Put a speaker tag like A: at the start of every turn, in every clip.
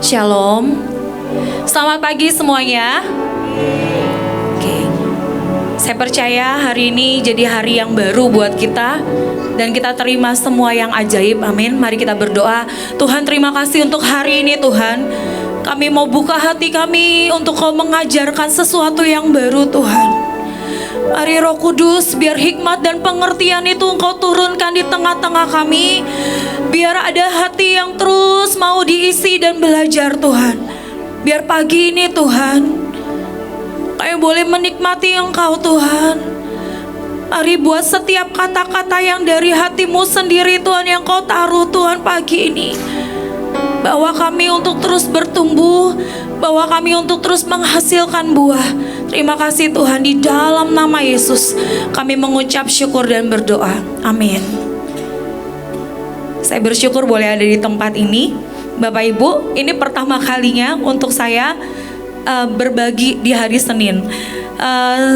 A: Shalom. Selamat pagi semuanya. Oke. Saya percaya hari ini jadi hari yang baru buat kita dan kita terima semua yang ajaib. Amin. Mari kita berdoa. Tuhan, terima kasih untuk hari ini Tuhan. Kami mau buka hati kami untuk Kau mengajarkan sesuatu yang baru Tuhan. Mari Roh Kudus, biar hikmat dan pengertian itu Engkau turunkan di tengah-tengah kami. Biar ada hati yang terus mau diisi dan belajar Tuhan. Biar pagi ini Tuhan, kami boleh menikmati Engkau Tuhan. Mari buat setiap kata-kata yang dari hati-Mu sendiri Tuhan, yang Kau taruh Tuhan pagi ini. Bawa kami untuk terus bertumbuh, bawa kami untuk terus menghasilkan buah. Terima kasih Tuhan, di dalam nama Yesus kami mengucap syukur dan berdoa. Amin. Saya bersyukur boleh ada di tempat ini. Bapak Ibu, ini pertama kalinya untuk saya berbagi di hari Senin.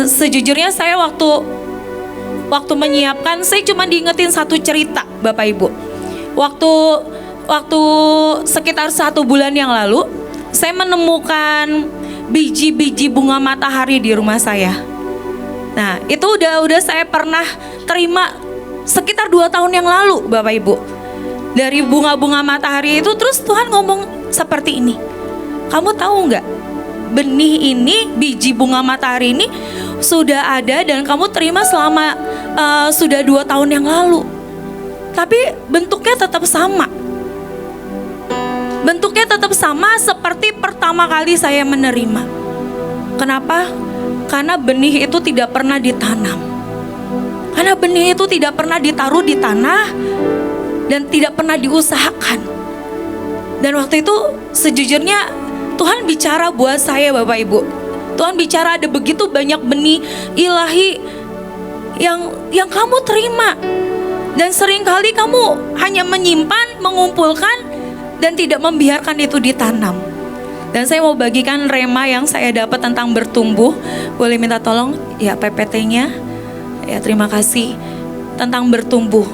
A: Sejujurnya saya waktu menyiapkan, saya cuma diingetin satu cerita Bapak Ibu. Waktu sekitar 1 bulan yang lalu, saya menemukan biji-biji bunga matahari di rumah saya. Nah, itu udah saya pernah terima sekitar 2 tahun yang lalu Bapak Ibu. Dari bunga-bunga matahari itu, terus Tuhan ngomong seperti ini. Kamu tahu nggak? Benih ini, biji bunga matahari ini sudah ada dan kamu terima selama sudah 2 tahun yang lalu. Tapi bentuknya tetap sama. Bentuknya tetap sama seperti pertama kali saya menerima. Kenapa? Karena benih itu tidak pernah ditanam. Karena benih itu tidak pernah ditaruh di tanah dan tidak pernah diusahakan. Dan waktu itu sejujurnya Tuhan bicara buat saya Bapak Ibu. Tuhan bicara ada begitu banyak benih ilahi yang kamu terima. Dan seringkali kamu hanya menyimpan, mengumpulkan, dan tidak membiarkan itu ditanam. Dan saya mau bagikan rema yang saya dapat tentang bertumbuh. Boleh minta tolong ya PPT-nya. Ya, terima kasih. Tentang bertumbuh.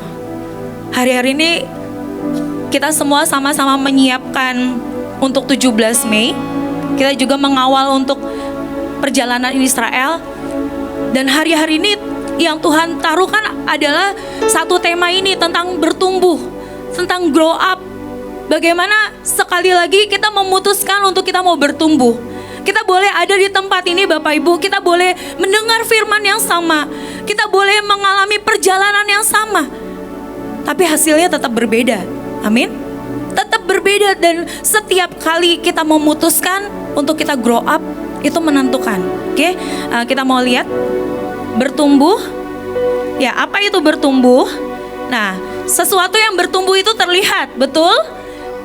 A: Hari-hari ini kita semua sama-sama menyiapkan untuk 17 Mei. Kita juga mengawal untuk perjalanan Israel. Dan hari-hari ini yang Tuhan taruhkan adalah satu tema ini tentang bertumbuh, tentang grow up. Bagaimana sekali lagi kita memutuskan untuk kita mau bertumbuh. Kita boleh ada di tempat ini Bapak Ibu, kita boleh mendengar firman yang sama, kita boleh mengalami perjalanan yang sama, tapi hasilnya tetap berbeda. Amin. Tetap berbeda, dan setiap kali kita memutuskan untuk kita grow up, itu menentukan. Oke, kita mau lihat bertumbuh. Ya, apa itu bertumbuh? Nah, sesuatu yang bertumbuh itu terlihat, betul?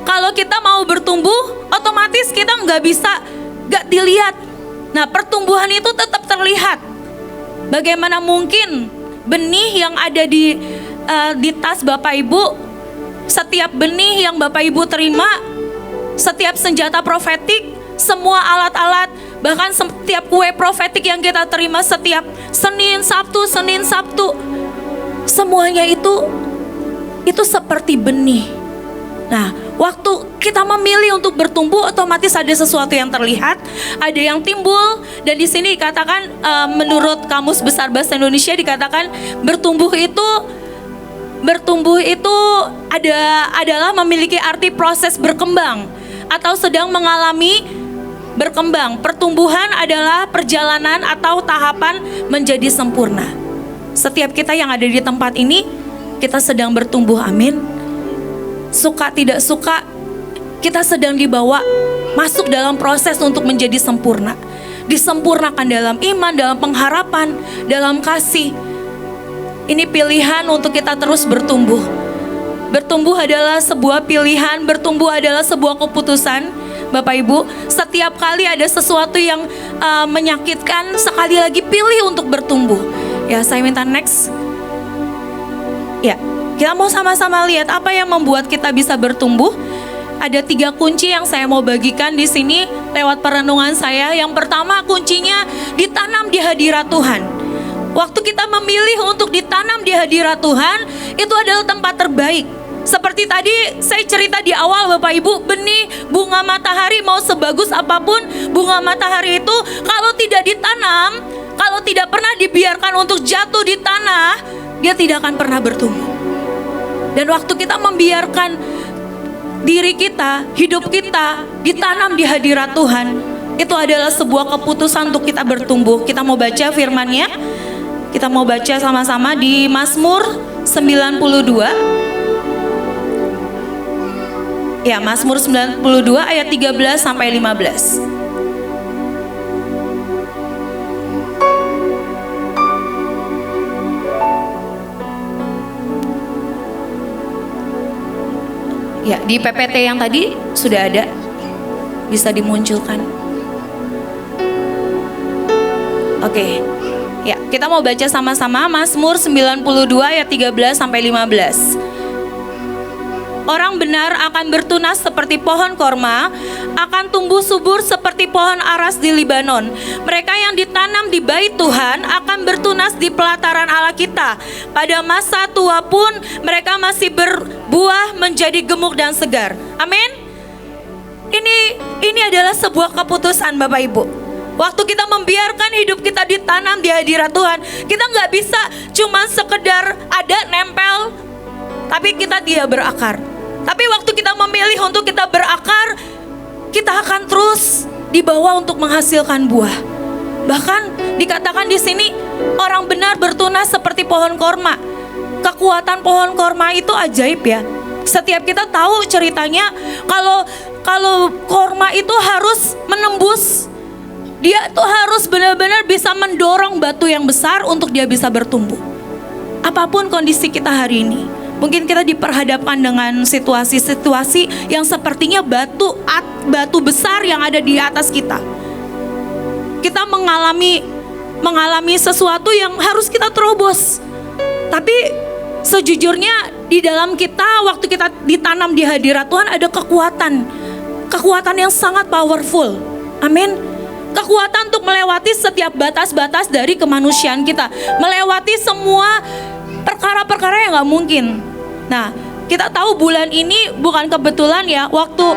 A: Kalau kita mau bertumbuh, otomatis kita nggak dilihat. Nah, pertumbuhan itu tetap terlihat. Bagaimana mungkin benih yang ada di tas Bapak Ibu, setiap benih yang Bapak Ibu terima, setiap senjata profetik, semua alat-alat, bahkan setiap kue profetik yang kita terima setiap Senin, Sabtu, semuanya itu seperti benih. Nah, waktu kita memilih untuk bertumbuh, otomatis ada sesuatu yang terlihat, ada yang timbul. Dan di sini dikatakan, menurut Kamus Besar Bahasa Indonesia dikatakan bertumbuh itu adalah memiliki arti proses berkembang atau sedang mengalami berkembang. Pertumbuhan adalah perjalanan atau tahapan menjadi sempurna. Setiap kita yang ada di tempat ini, kita sedang bertumbuh. Amin. Suka tidak suka, kita sedang dibawa masuk dalam proses untuk menjadi sempurna. Disempurnakan dalam iman, dalam pengharapan, dalam kasih. Ini pilihan untuk kita terus bertumbuh. Bertumbuh adalah sebuah pilihan, bertumbuh adalah sebuah keputusan. Bapak Ibu, setiap kali ada sesuatu yang menyakitkan, sekali lagi pilih untuk bertumbuh. Ya, saya minta next. Ya, kita mau sama-sama lihat apa yang membuat kita bisa bertumbuh. Ada 3 kunci yang saya mau bagikan di sini lewat perenungan saya. Yang pertama, kuncinya ditanam di hadirat Tuhan. Waktu kita memilih untuk ditanam di hadirat Tuhan, itu adalah tempat terbaik. Seperti tadi saya cerita di awal Bapak Ibu, benih bunga matahari mau sebagus apapun bunga matahari itu, kalau tidak ditanam, kalau tidak pernah dibiarkan untuk jatuh di tanah, dia tidak akan pernah bertumbuh. Dan waktu kita membiarkan diri kita, hidup kita ditanam di hadirat Tuhan, itu adalah sebuah keputusan untuk kita bertumbuh. Kita mau baca firman-Nya. Kita mau baca sama-sama di Mazmur 92. Ya, Mazmur 92 ayat 13 sampai 15. Ya, di PPT yang tadi sudah ada, bisa dimunculkan. Oke. Ya, kita mau baca sama-sama Mazmur 92 ayat 13 sampai 15. Orang benar akan bertunas seperti pohon korma, akan tumbuh subur seperti pohon aras di Libanon. Mereka yang ditanam di bait Tuhan akan bertunas di pelataran Allah kita. Pada masa tua pun mereka masih berbuah menjadi gemuk dan segar. Amin. Ini adalah sebuah keputusan Bapak Ibu. Waktu kita membiarkan hidup kita ditanam di hadirat Tuhan, kita nggak bisa cuma sekedar ada nempel, tapi kita tidak berakar. Tapi waktu kita memilih untuk kita berakar, kita akan terus dibawa untuk menghasilkan buah. Bahkan dikatakan di sini orang benar bertunas seperti pohon korma. Kekuatan pohon korma itu ajaib ya. Setiap kita tahu ceritanya kalau korma itu harus menembus, dia tuh harus benar-benar bisa mendorong batu yang besar untuk dia bisa bertumbuh. Apapun kondisi kita hari ini, mungkin kita diperhadapkan dengan situasi-situasi yang sepertinya batu besar yang ada di atas kita. Kita mengalami sesuatu yang harus kita terobos. Tapi sejujurnya di dalam kita, waktu kita ditanam di hadirat Tuhan, ada kekuatan yang sangat powerful. Amin. Kekuatan untuk melewati setiap batas-batas dari kemanusiaan kita, melewati semua perkara-perkara yang gak mungkin. Nah, kita tahu bulan ini bukan kebetulan ya, waktu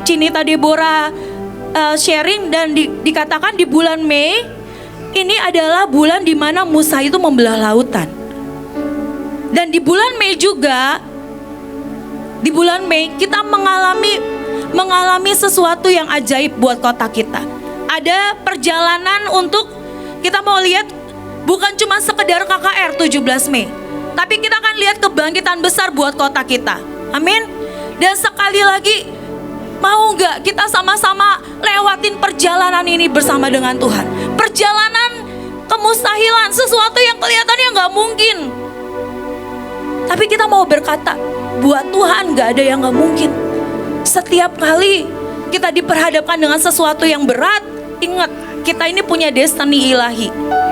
A: Cinita Deborah sharing dan dikatakan di bulan Mei ini adalah bulan di mana Musa itu membelah lautan. Dan di bulan Mei juga, di bulan Mei kita mengalami sesuatu yang ajaib buat kota kita. Ada perjalanan untuk kita mau lihat bukan cuma sekedar KKR 17 Mei, tapi kita akan lihat kebangkitan besar buat kota kita. Amin. Dan sekali lagi, mau gak kita sama-sama lewatin perjalanan ini bersama dengan Tuhan? Perjalanan kemustahilan, sesuatu yang kelihatannya gak mungkin. Tapi kita mau berkata, buat Tuhan gak ada yang gak mungkin. Setiap kali kita diperhadapkan dengan sesuatu yang berat, ingat, kita ini punya destiny ilahi.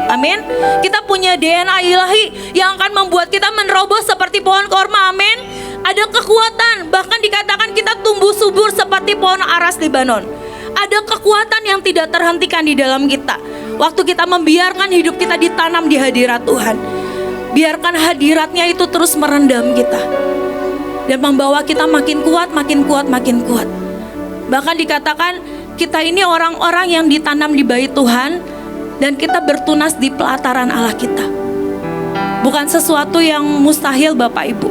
A: Amin. Kita punya DNA ilahi yang akan membuat kita menerobos seperti pohon korma. Amin. Ada kekuatan, bahkan dikatakan kita tumbuh subur seperti pohon aras Libanon. Ada kekuatan yang tidak terhentikan di dalam kita. Waktu kita membiarkan hidup kita ditanam di hadirat Tuhan, biarkan hadiratnya itu terus merendam kita dan membawa kita makin kuat, makin kuat, makin kuat. Bahkan dikatakan kita ini orang-orang yang ditanam di bait Tuhan dan kita bertunas di pelataran Allah kita. Bukan sesuatu yang mustahil Bapak Ibu.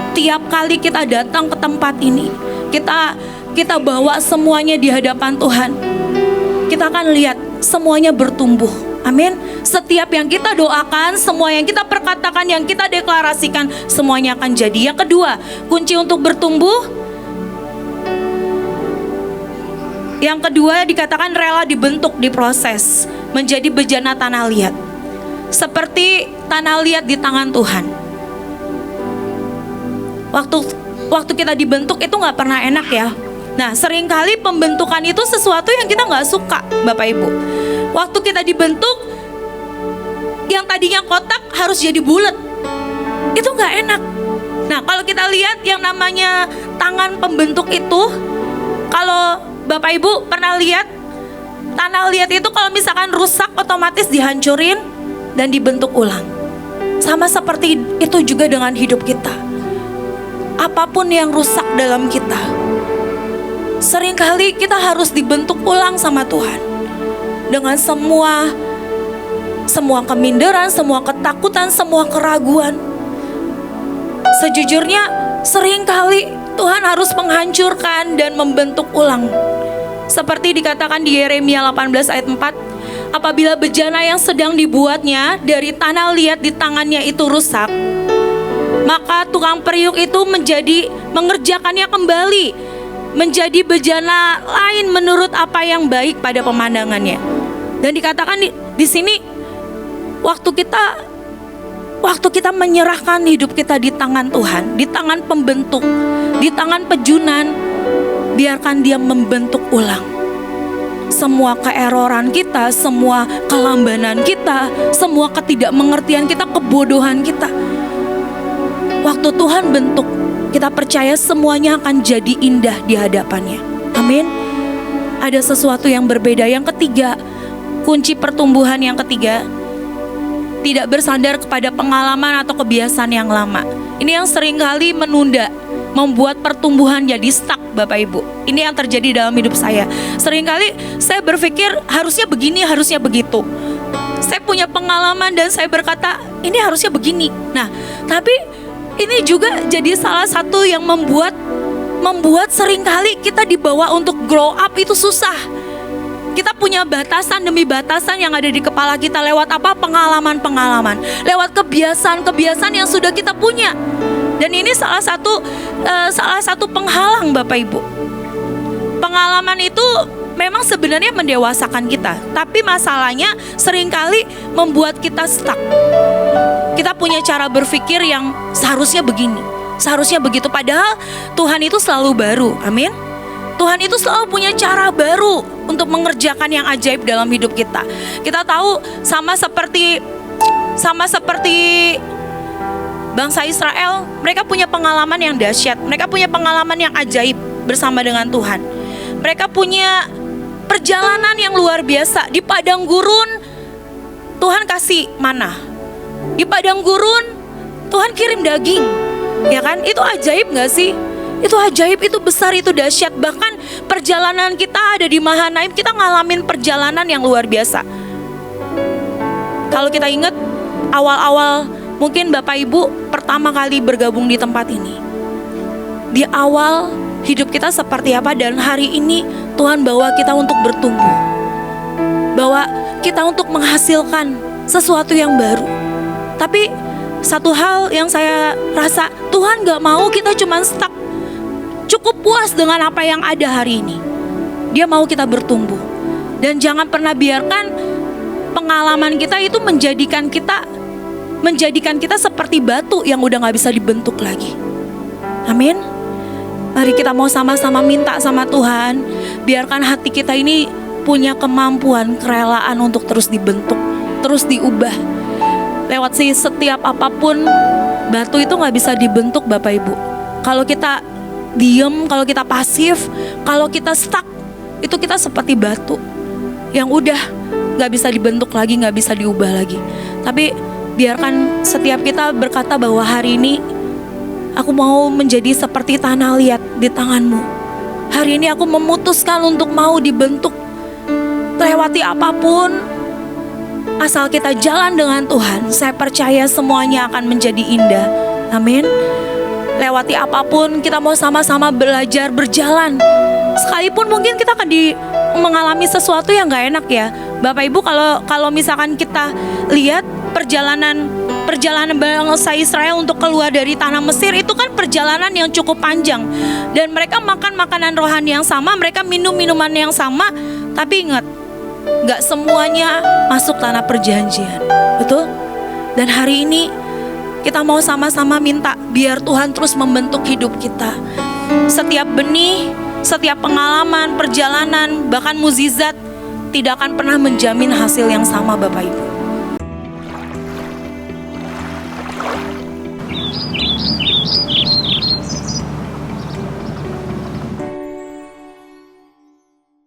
A: Tiap kali kita datang ke tempat ini, kita bawa semuanya di hadapan Tuhan. Kita akan lihat semuanya bertumbuh. Amin. Setiap yang kita doakan, semua yang kita perkatakan, yang kita deklarasikan, semuanya akan jadi. Yang kedua, kunci untuk bertumbuh, yang kedua dikatakan rela dibentuk, diproses menjadi bejana tanah liat. Seperti tanah liat di tangan Tuhan. Waktu kita dibentuk itu gak pernah enak ya. Nah, seringkali pembentukan itu sesuatu yang kita gak suka Bapak Ibu. Waktu kita dibentuk, yang tadinya kotak harus jadi bulat. Itu gak enak. Nah, kalau kita lihat yang namanya tangan pembentuk itu, kalau Bapak Ibu pernah lihat tanah liat itu kalau misalkan rusak otomatis dihancurin dan dibentuk ulang. Sama seperti itu juga dengan hidup kita. apapun yang rusak dalam kita. Seringkali kita harus dibentuk ulang sama Tuhan. Dengan semua keminderan, semua ketakutan, semua keraguan. Sejujurnya seringkali Tuhan harus menghancurkan dan membentuk ulang. Seperti dikatakan di Yeremia 18 ayat 4, apabila bejana yang sedang dibuatnya dari tanah liat di tangannya itu rusak, maka tukang periuk itu mengerjakannya kembali menjadi bejana lain menurut apa yang baik pada pemandangannya. Dan dikatakan di sini, waktu kita menyerahkan hidup kita di tangan Tuhan, di tangan pembentuk, di tangan pejunan, biarkan Dia membentuk ulang semua keeroran kita, semua kelambanan kita, semua ketidakmengertian kita, kebodohan kita. Waktu Tuhan bentuk, kita percaya semuanya akan jadi indah di hadapannya. Amin. Ada sesuatu yang berbeda. Yang ketiga, kunci pertumbuhan yang ketiga, tidak bersandar kepada pengalaman atau kebiasaan yang lama. Ini yang seringkali menunda, membuat pertumbuhan jadi stuck, Bapak Ibu. Ini yang terjadi dalam hidup saya. Seringkali saya berpikir harusnya begini, harusnya begitu. Saya punya pengalaman dan saya berkata ini harusnya begini. Nah, tapi ini juga jadi salah satu yang membuat seringkali kita dibawa untuk grow up itu susah. Kita punya batasan demi batasan yang ada di kepala kita lewat apa? Pengalaman-pengalaman, lewat kebiasaan-kebiasaan yang sudah kita punya. Dan ini salah satu penghalang, Bapak Ibu. Pengalaman itu memang sebenarnya mendewasakan kita, tapi masalahnya seringkali membuat kita stuck. Kita punya cara berpikir yang seharusnya begini, seharusnya begitu, padahal Tuhan itu selalu baru. Amin. Tuhan itu selalu punya cara baru untuk mengerjakan yang ajaib dalam hidup kita. Kita tahu sama seperti bangsa Israel, mereka punya pengalaman yang dahsyat, mereka punya pengalaman yang ajaib bersama dengan Tuhan. Mereka punya perjalanan yang luar biasa. Di padang gurun Tuhan kasih manna. Di padang gurun Tuhan kirim daging. Ya kan? Itu ajaib gak sih? Itu ajaib, itu besar, itu dahsyat. Bahkan perjalanan kita ada di Mahanaim, kita ngalamin perjalanan yang luar biasa. Kalau kita ingat awal-awal mungkin Bapak Ibu pertama kali bergabung di tempat ini, di awal hidup kita seperti apa, dan hari ini Tuhan bawa kita untuk bertumbuh, bawa kita untuk menghasilkan sesuatu yang baru. Tapi satu hal yang saya rasa, Tuhan gak mau kita cuma stuck, cukup puas dengan apa yang ada hari ini. Dia mau kita bertumbuh. Dan jangan pernah biarkan pengalaman kita itu menjadikan kita seperti batu yang udah gak bisa dibentuk lagi. Amin. Mari kita mau sama-sama minta sama Tuhan, biarkan hati kita ini punya kemampuan, kerelaan untuk terus dibentuk, terus diubah. Lewat setiap apapun, batu itu gak bisa dibentuk, Bapak Ibu. Kalau kita diem, kalau kita pasif, kalau kita stuck, itu kita seperti batu yang udah gak bisa dibentuk lagi, gak bisa diubah lagi. Tapi biarkan setiap kita berkata bahwa hari ini aku mau menjadi seperti tanah liat di tangan-Mu. Hari ini aku memutuskan untuk mau dibentuk. Lewati apapun, asal kita jalan dengan Tuhan, saya percaya semuanya akan menjadi indah. Amin. Lewati apapun, kita mau sama-sama belajar berjalan. Sekalipun mungkin kita akan mengalami sesuatu yang gak enak ya. Bapak Ibu, kalau misalkan kita lihat perjalanan bangsa Israel untuk keluar dari tanah Mesir, itu kan perjalanan yang cukup panjang. Dan mereka makan makanan rohani yang sama, mereka minum minuman yang sama. Tapi ingat, gak semuanya masuk tanah perjanjian. Betul? Dan hari ini kita mau sama-sama minta biar Tuhan terus membentuk hidup kita. Setiap benih, setiap pengalaman, perjalanan, bahkan mukjizat tidak akan pernah menjamin hasil yang sama, Bapak Ibu.